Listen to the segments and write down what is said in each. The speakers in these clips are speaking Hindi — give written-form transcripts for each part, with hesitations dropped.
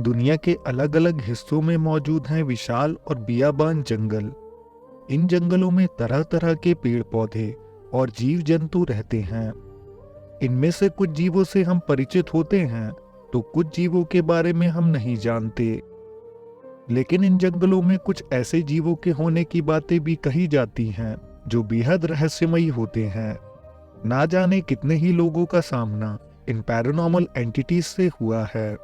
दुनिया के अलग अलग हिस्सों में मौजूद हैं विशाल और बियाबान जंगल। इन जंगलों में तरह तरह के पेड़ पौधे और जीव जंतु रहते हैं। इनमें से कुछ जीवों से हम परिचित होते हैं तो कुछ जीवों के बारे में हम नहीं जानते। लेकिन इन जंगलों में कुछ ऐसे जीवों के होने की बातें भी कही जाती हैं जो बेहद रहस्यमयी होते हैं। ना जाने कितने ही लोगों का सामना इन पैरानॉर्मल एंटिटीज से हुआ है।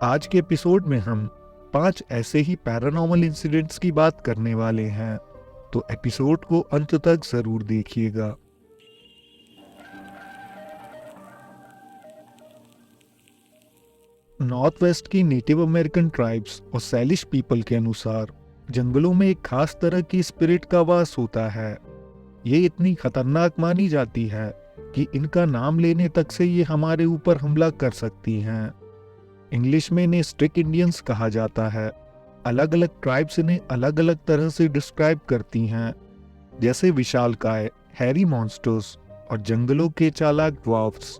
आज के एपिसोड में हम 5 ऐसे ही पैरानॉर्मल इंसिडेंट्स की बात करने वाले हैं, तो एपिसोड को अंत तक जरूर देखिएगा। नॉर्थ वेस्ट की नेटिव अमेरिकन ट्राइब्स और सैलिश पीपल के अनुसार जंगलों में एक खास तरह की स्पिरिट का वास होता है। ये इतनी खतरनाक मानी जाती है कि इनका नाम लेने तक से ये हमारे ऊपर हमला कर सकती हैं। इंग्लिश में इन्हें स्टिक इंडियंस कहा जाता है। अलग अलग ट्राइब्स इन्हें अलग अलग तरह से डिस्क्राइब करती हैं, जैसे विशालकाय, हैरी मॉन्स्टर्स और जंगलों के चालाक ड्वार्फ्स।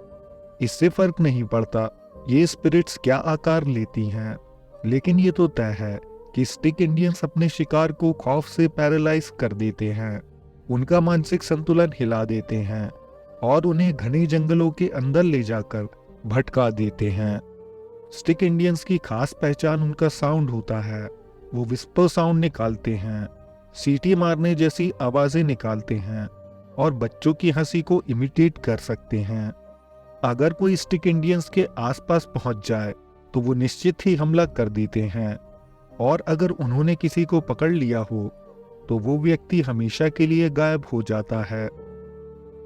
इससे फर्क नहीं पड़ता ये स्पिरिट्स क्या आकार लेती हैं, लेकिन ये तो तय है कि स्टिक इंडियंस अपने शिकार को खौफ से पैरालाइज कर देते हैं, उनका मानसिक संतुलन हिला देते हैं और उन्हें घने जंगलों के अंदर ले जाकर भटका देते हैं। स्टिक इंडियंस की खास पहचान उनका साउंड होता है। वो विस्पर साउंड निकालते हैं, सीटी मारने जैसी आवाजें निकालते हैं और बच्चों की हंसी को इमिटेट कर सकते हैं। अगर कोई स्टिक इंडियंस के आसपास पहुंच जाए तो वो निश्चित ही हमला कर देते हैं, और अगर उन्होंने किसी को पकड़ लिया हो तो वो व्यक्ति हमेशा के लिए गायब हो जाता है।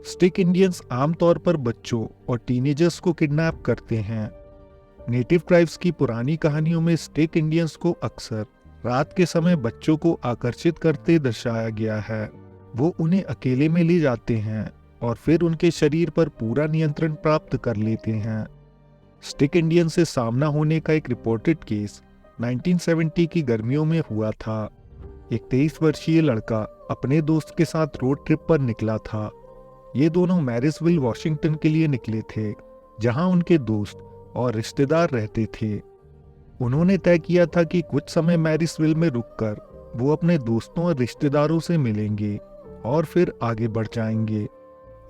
स्टिक इंडियंस आमतौर पर बच्चों और टीनेजर्स को किडनैप करते हैं। नेटिव ट्राइब्स की पुरानी कहानियों में स्टिक इंडियंस को अक्सर रात के समय बच्चों को आकर्षित करते दर्शाया गया है। वो उन्हें अकेले में ले जाते हैं और फिर उनके शरीर पर पूरा नियंत्रण प्राप्त कर लेते हैं। स्टिक इंडियन से सामना होने का एक रिपोर्टेड केस 1970 की गर्मियों में हुआ था। एक 23 वर्षीय लड़का अपने दोस्त के साथ रोड ट्रिप पर निकला था। ये दोनों मैरिसविल वॉशिंगटन के लिए निकले थे, जहां उनके दोस्त और रिश्तेदार रहते थे। उन्होंने तय किया था कि कुछ समय मैरिसविल में रुककर वो अपने दोस्तों और रिश्तेदारों से मिलेंगे और फिर आगे बढ़ जाएंगे।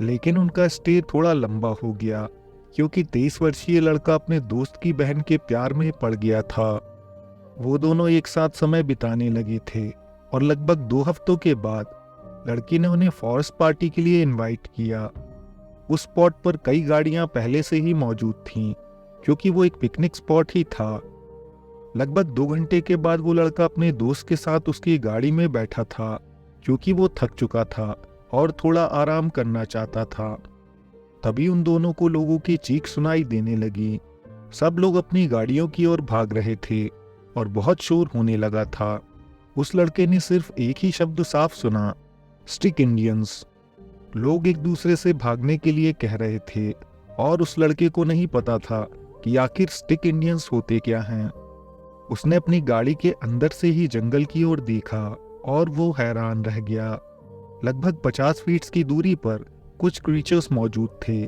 लेकिन उनका स्टे थोड़ा लंबा हो गया, क्योंकि 23 वर्षीय लड़का अपने दोस्त की बहन के प्यार में पड़ गया था। वो दोनों एक साथ समय बिताने लगे थे और लगभग 2 हफ्तों के बाद लड़की ने उन्हें फॉरेस्ट पार्टी के लिए इनवाइट किया। उस स्पॉट पर कई गाड़ियां पहले से ही मौजूद थीं, क्योंकि वो एक पिकनिक स्पॉट ही था। लगभग 2 घंटे के बाद वो लड़का अपने दोस्त के साथ उसकी गाड़ी में बैठा था, क्योंकि वो थक चुका था और थोड़ा आराम करना चाहता था। तभी उन दोनों को लोगों की चीख सुनाई देने लगी। सब लोग अपनी गाड़ियों की ओर भाग रहे थे और बहुत शोर होने लगा था। उस लड़के ने सिर्फ एक ही शब्द साफ सुना, स्टिक इंडियंस। लोग एक दूसरे से भागने के लिए कह रहे थे और उस लड़के को नहीं पता था कि आखिर स्टिक इंडियंस होते क्या हैं। उसने अपनी गाड़ी के अंदर से ही जंगल की ओर देखा और वो हैरान रह गया। लगभग 50 फीट की दूरी पर कुछ क्रीचर्स मौजूद थे।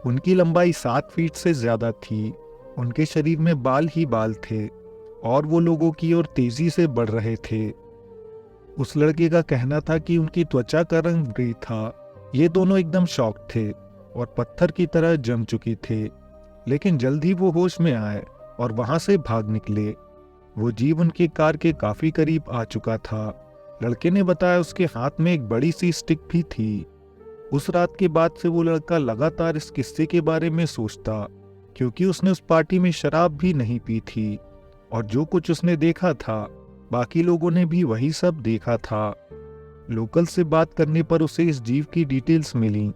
उनकी लंबाई 7 फीट से ज्यादा थी। उनके शरीर में बाल ही बाल थे और वो लोगों की ओर तेजी से बढ़ रहे थे। उस लड़के का कहना था कि उनकी त्वचा का रंग ग्रे था। ये दोनों एकदम शॉक थे और पत्थर की तरह जम चुके थे, लेकिन जल्द ही वो होश में आए और वहां से भाग निकले। वो जीव उनकी कार के काफी करीब आ चुका था। लड़के ने बताया उसके हाथ में एक बड़ी सी स्टिक भी थी। उस रात के बाद से वो लड़का लगातार इस किस्से के बारे में सोचता, क्योंकि उसने उस पार्टी में शराब भी नहीं पी थी और जो कुछ उसने देखा था बाकी लोगों ने भी वही सब देखा था। लोकल से बात करने पर उसे इस जीव की डिटेल्स मिली।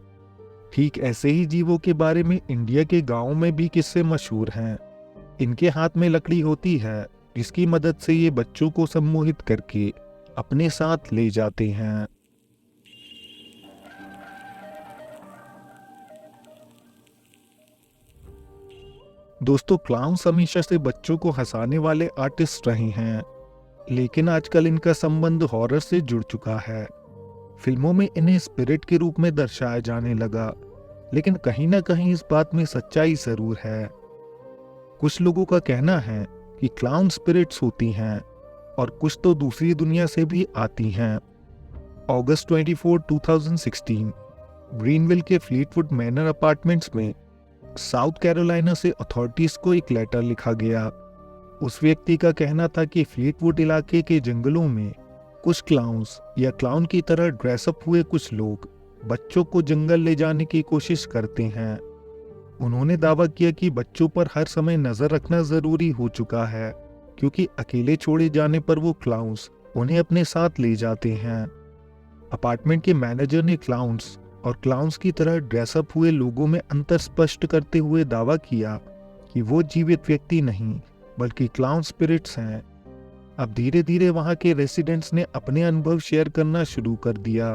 ठीक ऐसे ही जीवों के बारे में इंडिया के गांवों में भी किस्से मशहूर हैं। इनके हाथ में लकड़ी होती है, जिसकी मदद से ये बच्चों को सम्मोहित करके अपने साथ ले जाते हैं। दोस्तों, क्लाउन्स हमेशा से बच्चों को हंसाने वाले आर्टिस्ट रहे हैं, लेकिन आजकल इनका संबंध हॉरर से जुड़ चुका है। फिल्मों में इन्हें स्पिरिट के रूप में दर्शाया जाने लगा, लेकिन कहीं ना कहीं इस बात में सच्चाई जरूर है। कुछ लोगों का कहना है कि क्लाउन स्पिरिट्स होती हैं और कुछ तो दूसरी दुनिया से भी आती हैं। अगस्त 24, 2016 ग्रीनविल के फ्लीटवुड मैनर अपार्टमेंट्स में साउथ कैरोलिना से अथॉरिटीज को एक लेटर लिखा गया। उस व्यक्ति का कहना था कि फ्लीटवुड इलाके के जंगलों में कुछ क्लाउन्स या क्लाउन की तरह ड्रेसअप हुए कुछ लोग बच्चों को जंगल ले जाने की कोशिश करते हैं। उन्होंने दावा किया कि बच्चों पर हर समय नजर रखना जरूरी हो चुका है, क्योंकि अकेले छोड़े जाने पर वो क्लाउन्स उन्हें अपने साथ ले जाते हैं। अपार्टमेंट के मैनेजर ने क्लाउन्स और क्लाउन्स की तरह ड्रेसअप हुए लोगों में अंतर स्पष्ट करते हुए दावा किया कि वो जीवित व्यक्ति नहीं बल्कि क्लाउन स्पिरिट्स हैं। अब धीरे धीरे वहां के रेसिडेंट्स ने अपने अनुभव शेयर करना शुरू कर दिया।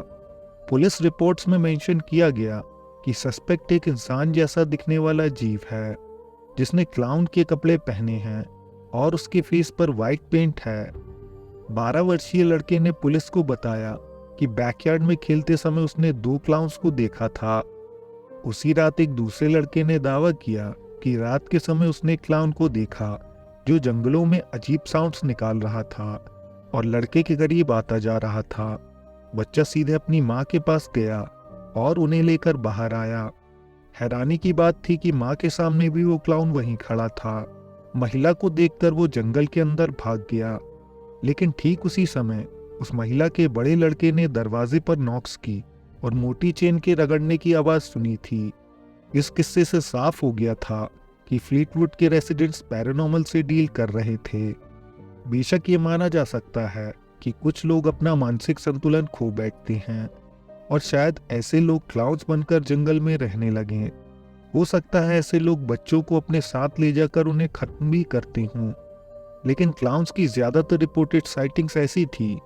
पुलिस रिपोर्ट्स में मेंशन किया गया कि सस्पेक्ट एक इंसान जैसा दिखने वाला जीव है जिसने क्लाउन के कपड़े पहने हैं और उसके फेस पर व्हाइट पेंट है। 12 वर्षीय लड़के ने पुलिस को बताया कि बैकयार्ड में खेलते समय उसने 2 क्लाउन्स को देखा था। उसी रात एक दूसरे लड़के ने दावा किया कि रात के समय उसने क्लाउन को देखा जो जंगलों में अजीब साउंड्स निकाल रहा था और लड़के के करीब आता जा रहा था। बच्चा सीधे अपनी माँ के पास गया और उन्हें लेकर बाहर आया। हैरानी की बात थी कि माँ के सामने भी वो क्लाउन वहीं खड़ा था। महिला को देखकर वो जंगल के अंदर भाग गया, लेकिन ठीक उसी समय उस महिला के बड़े लड़के ने दरवाजे पर नॉक्स की और मोटी चेन के रगड़ने की आवाज सुनी थी। इस किस्से से साफ हो गया था कि फ्लीटवुड के रेसिडेंट्स पैरानॉर्मल से डील कर रहे थे। बेशक ये माना जा सकता है कि कुछ लोग अपना मानसिक संतुलन खो बैठते हैं और शायद ऐसे लोग क्लाउन्स बनकर जंगल में रहने लगें। हो सकता है ऐसे लोग बच्चों को अपने साथ ले जाकर उन्हें खत्म भी करते हों, लेकिन क्लाउन्स की ज्यादातर रिपोर्टेड साइटिंग्स ऐसी थी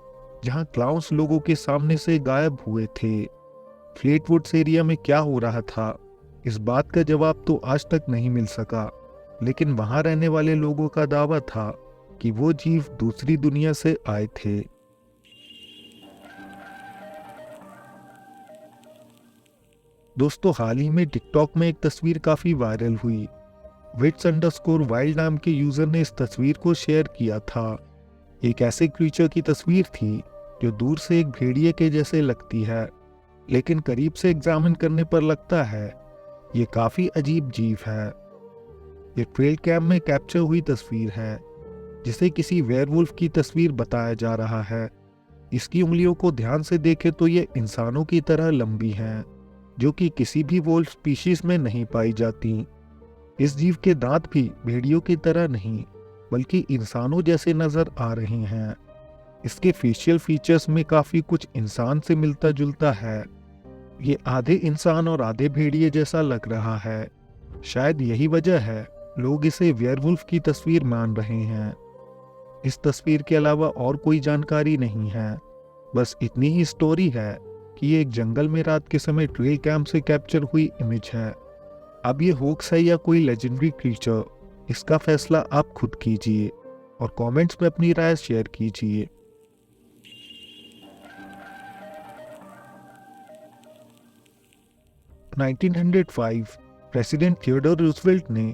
जहां क्लाउन्स लोगों के सामने से गायब हुए थे। फ्लीटवुड्स एरिया में क्या हो रहा था, इस बात का जवाब तो आज तक नहीं मिल सका, लेकिन वहां रहने वाले लोगों का दावा था कि वो जीव दूसरी दुनिया से आए थे। दोस्तों, हाल ही में टिकटॉक में एक तस्वीर काफी वायरल हुई। wits_wild नाम के यूजर ने इस तस्वीर को शेयर किया था। एक ऐसे क्रीचर की तस्वीर थी जो दूर से एक भेड़िए के जैसे लगती है, लेकिन करीब से एग्जामिन करने पर लगता है ये काफी अजीब जीव है। ये ट्रेल कैम में कैप्चर हुई तस्वीर है जिसे किसी वेयरवुल्फ की तस्वीर बताया जा रहा है। इसकी उंगलियों को ध्यान से देखें तो ये इंसानों की तरह लंबी हैं, जो कि किसी भी वुल्फ स्पीशीज में नहीं पाई जाती। इस जीव के दांत भी भेड़ियों की तरह नहीं बल्कि इंसानों जैसे नजर आ रहे हैं। इसके फेशियल फीचर्स में काफी कुछ इंसान से मिलता जुलता है। ये आधे इंसान और आधे भेड़िए जैसा लग रहा है। शायद यही वजह है लोग इसे वेयरवुल्फ की तस्वीर मान रहे हैं। इस तस्वीर के अलावा और कोई जानकारी नहीं है, बस इतनी ही स्टोरी है कि ये एक जंगल में रात के समय ट्रेल कैम से कैप्चर हुई इमेज है। अब ये होक्स है या कोई लेजेंडरी क्रीचर, इसका फैसला आप खुद कीजिए और कमेंट्स में अपनी राय शेयर कीजिए। सन 1905 प्रेसिडेंट थियोडोर रूजवेल्ट ने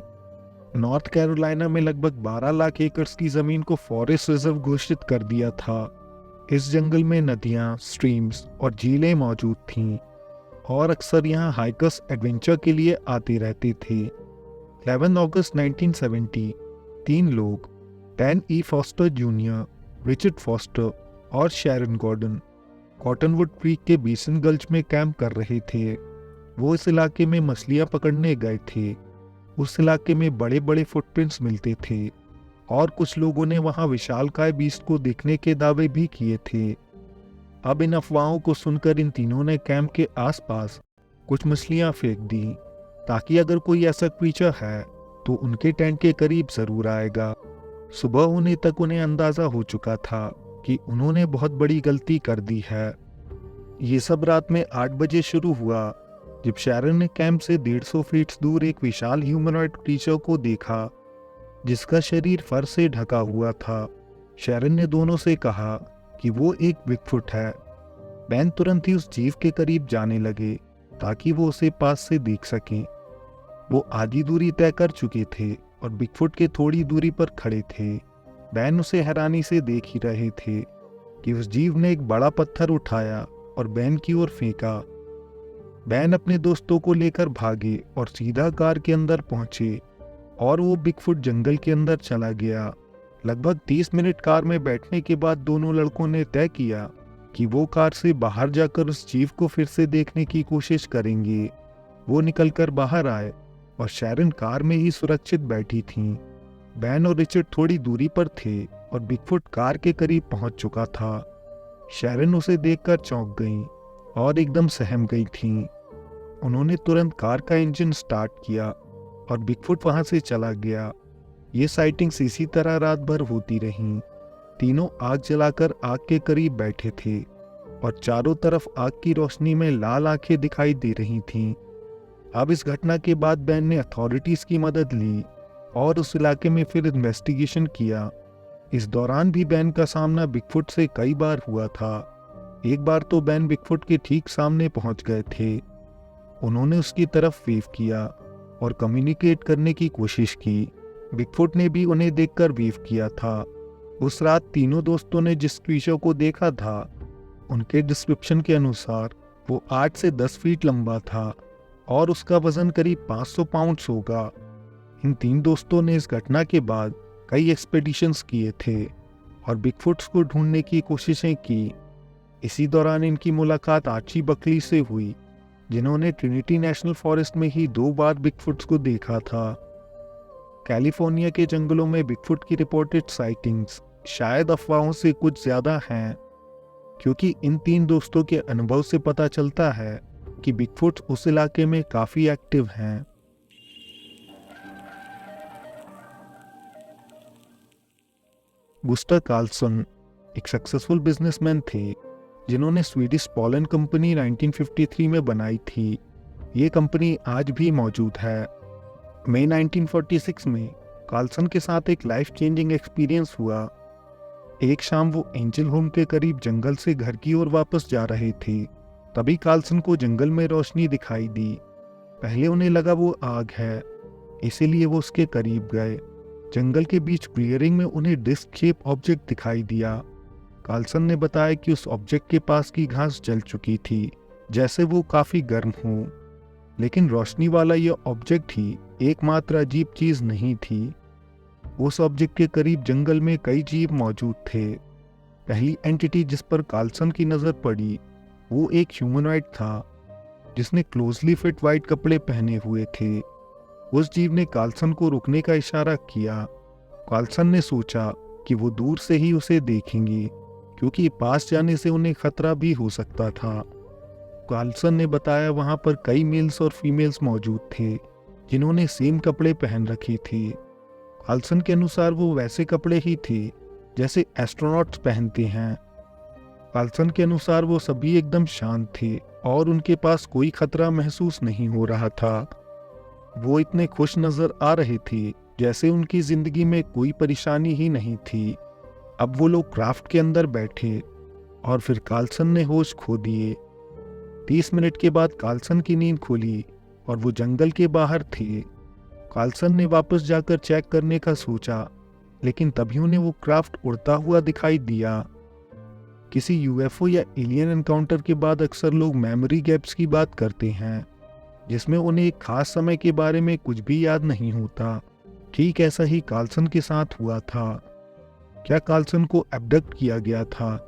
नॉर्थ कैरोलिना में लगभग 12 लाख एकड़ की जमीन को फॉरेस्ट रिजर्व घोषित कर दिया था। इस जंगल में नदियां, स्ट्रीम्स और झीलें मौजूद थीं और अक्सर यहाँ हाइकर्स एडवेंचर के लिए आते रहते थे। 11 अगस्त 1970 3 लोग, डैन ई फॉस्टर जूनियर, रिचर्ड फॉस्टर और शैरन गॉर्डन कॉटनवुड क्रीक के बेसन गल्च में कैंप कर रहे थे। वो इस इलाके में मछलियां पकड़ने गए थे। उस इलाके में बड़े बड़े फुटप्रिंट्स मिलते थे और कुछ लोगों ने वहां विशालकाय बीस्ट को देखने के दावे भी किए थे। अब इन अफवाहों को सुनकर इन तीनों ने कैंप के आसपास कुछ मछलियां फेंक दी, ताकि अगर कोई ऐसा क्रीचर है तो उनके टेंट के करीब जरूर आएगा। सुबह होने तक उन्हें अंदाजा हो चुका था कि उन्होंने बहुत बड़ी गलती कर दी है। ये सब रात में 8 बजे शुरू हुआ, जब शैरन ने कैंप से 150 फीट दूर एक विशाल ह्यूमनॉइड क्रीचर को देखा जिसका शरीर फर से ढका हुआ था। शैरन ने दोनों से कहा कि वो एक बिगफुट है। बैन तुरंत ही उस जीव के करीब जाने लगे ताकि वो उसे पास से देख सकें। वो आधी दूरी तय कर चुके थे और बिगफुट के थोड़ी दूरी पर खड़े थे। बैन उसे हैरानी से देख ही रहे थे कि उस जीव ने एक बड़ा पत्थर उठाया और बैन की ओर फेंका। बैन अपने दोस्तों को लेकर भागे और सीधा कार के अंदर पहुंचे और वो बिगफुट जंगल के अंदर चला गया। लगभग 30 मिनट कार में बैठने के बाद दोनों लड़कों ने तय किया कि वो कार से बाहर जाकर उस जीव को फिर से देखने की कोशिश करेंगे। वो निकलकर बाहर आए और शैरन कार में ही सुरक्षित बैठी थीं। बैन और रिचर्ड थोड़ी दूरी पर थे और बिगफुट कार के करीब पहुंच चुका था। शैरन उसे देखकर चौंक गई और एकदम सहम गई थीं। उन्होंने तुरंत कार का इंजन स्टार्ट किया और बिगफुट वहां से चला गया। ये साइटिंग्स इसी तरह रात भर होती रहीं। तीनों आग जलाकर आग के करीब बैठे थे और चारों तरफ आग की रोशनी में लाल आंखें दिखाई दे रही थीं। अब इस घटना के बाद बैन ने अथॉरिटीज की मदद ली और उस इलाके में फिर इन्वेस्टिगेशन किया। इस दौरान भी बैन का सामना बिगफुट से कई बार हुआ था। एक बार तो बैन बिगफुट के ठीक सामने पहुंच गए थे। उन्होंने उसकी तरफ वेव किया और कम्युनिकेट करने की कोशिश की। बिगफुट ने भी उन्हें देखकर वेव किया था। उस रात तीनों दोस्तों ने जिस क्रीचर को देखा था, उनके डिस्क्रिप्शन के अनुसार वो 8 से 10 फीट लंबा था और उसका वजन करीब 500 पाउंड्स होगा। इन 3 दोस्तों ने इस घटना के बाद कई एक्सपेडिशंस किए थे और बिगफुट्स को ढूंढने की कोशिशें की। इसी दौरान इनकी मुलाकात आर्ची बकली से हुई, जिन्होंने ट्रिनिटी नेशनल फॉरेस्ट में ही 2 बार बिगफुट्स को देखा था। कैलिफोर्निया के जंगलों में बिगफुट की रिपोर्टेड साइटिंग्स शायद अफवाहों से कुछ ज्यादा हैं, क्योंकि इन 3 दोस्तों के अनुभव से पता चलता है कि बिगफुट उस इलाके में काफी एक्टिव हैं। गुस्टर कार्लसन एक सक्सेसफुल बिजनेसमैन थे, जिन्होंने स्वीडिश पोलन कंपनी 1953 में बनाई थी। ये कंपनी आज भी मौजूद है। मई 1946 में कार्लसन के साथ एक लाइफ चेंजिंग एक्सपीरियंस हुआ। एक शाम वो एंजल होम के करीब जंगल से घर की ओर वापस जा रहे थे। तभी कार्लसन को जंगल में रोशनी दिखाई दी। पहले उन्हें लगा वो आग है, इसीलिए वो उसके करीब गए। जंगल के बीच क्लियरिंग में उन्हें डिस्क शेप ऑब्जेक्ट दिखाई दिया। कार्लसन ने बताया कि उस ऑब्जेक्ट के पास की घास जल चुकी थी, जैसे वो काफी गर्म हो। लेकिन रोशनी वाला यह ऑब्जेक्ट ही एकमात्र अजीब चीज नहीं थी। उस ऑब्जेक्ट के करीब जंगल में कई जीव मौजूद थे। पहली एंटिटी जिस पर कार्लसन की नजर पड़ी वो एक ह्यूमनॉइड था, जिसने क्लोजली फिट वाइट कपड़े पहने हुए थे। उस जीव ने कार्लसन को रुकने का इशारा किया। कार्लसन ने सोचा कि वो दूर से ही उसे देखेंगे, क्योंकि पास जाने से उन्हें खतरा भी हो सकता था। कार्लसन ने बताया वहां पर कई मेल्स और फीमेल्स मौजूद थे, जिन्होंने सेम कपड़े पहन रखे थे। कार्लसन के अनुसार वो वैसे कपड़े ही थे जैसे एस्ट्रोनॉट्स पहनते हैं। कार्लसन के अनुसार वो सभी एकदम शांत थे और उनके पास कोई खतरा महसूस नहीं हो रहा था। वो इतने खुश नजर आ रहे थे जैसे उनकी जिंदगी में कोई परेशानी ही नहीं थी। अब वो लोग क्राफ्ट के अंदर बैठे और फिर कार्लसन ने होश खो दिए। 30 मिनट के बाद कार्लसन की नींद खुली और वो जंगल के बाहर थे। कार्लसन ने वापस जाकर चेक करने का सोचा, लेकिन तभी उन्हें वो क्राफ्ट उड़ता हुआ दिखाई दिया। किसी यूएफओ या एलियन एनकाउंटर के बाद अक्सर लोग मेमोरी गैप्स की बात करते हैं, जिसमें उन्हें एक खास समय के बारे में कुछ भी याद नहीं होता। ठीक ऐसा ही कार्लसन के साथ हुआ था। क्या कार्लसन को एब्डक्ट किया गया था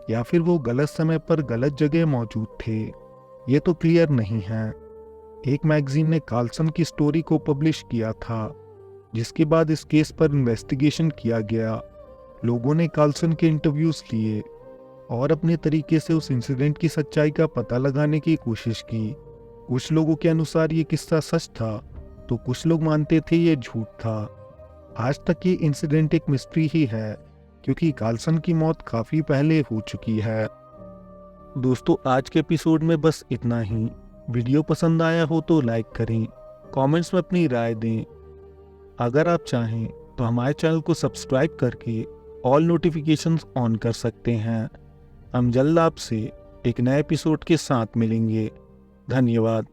या फिर वो गलत समय पर गलत जगह मौजूद थे, ये तो क्लियर नहीं है। एक मैगजीन ने कार्लसन की स्टोरी को पब्लिश किया था, जिसके बाद इस केस पर इन्वेस्टिगेशन किया गया। लोगों ने कार्लसन के इंटरव्यूज लिए और अपने तरीके से उस इंसिडेंट की सच्चाई का पता लगाने की कोशिश की। कुछ लोगों के अनुसार ये किस्सा सच था, तो कुछ लोग मानते थे ये झूठ था। आज तक ये इंसिडेंट एक मिस्ट्री ही है, क्योंकि कार्लसन की मौत काफी पहले हो चुकी है। दोस्तों, आज के एपिसोड में बस इतना ही। वीडियो पसंद आया हो तो लाइक करें, कमेंट्स में अपनी राय दें। अगर आप चाहें तो हमारे चैनल को सब्सक्राइब करके ऑल नोटिफिकेशंस ऑन कर सकते हैं। हम जल्द आपसे एक नए एपिसोड के साथ मिलेंगे। धन्यवाद।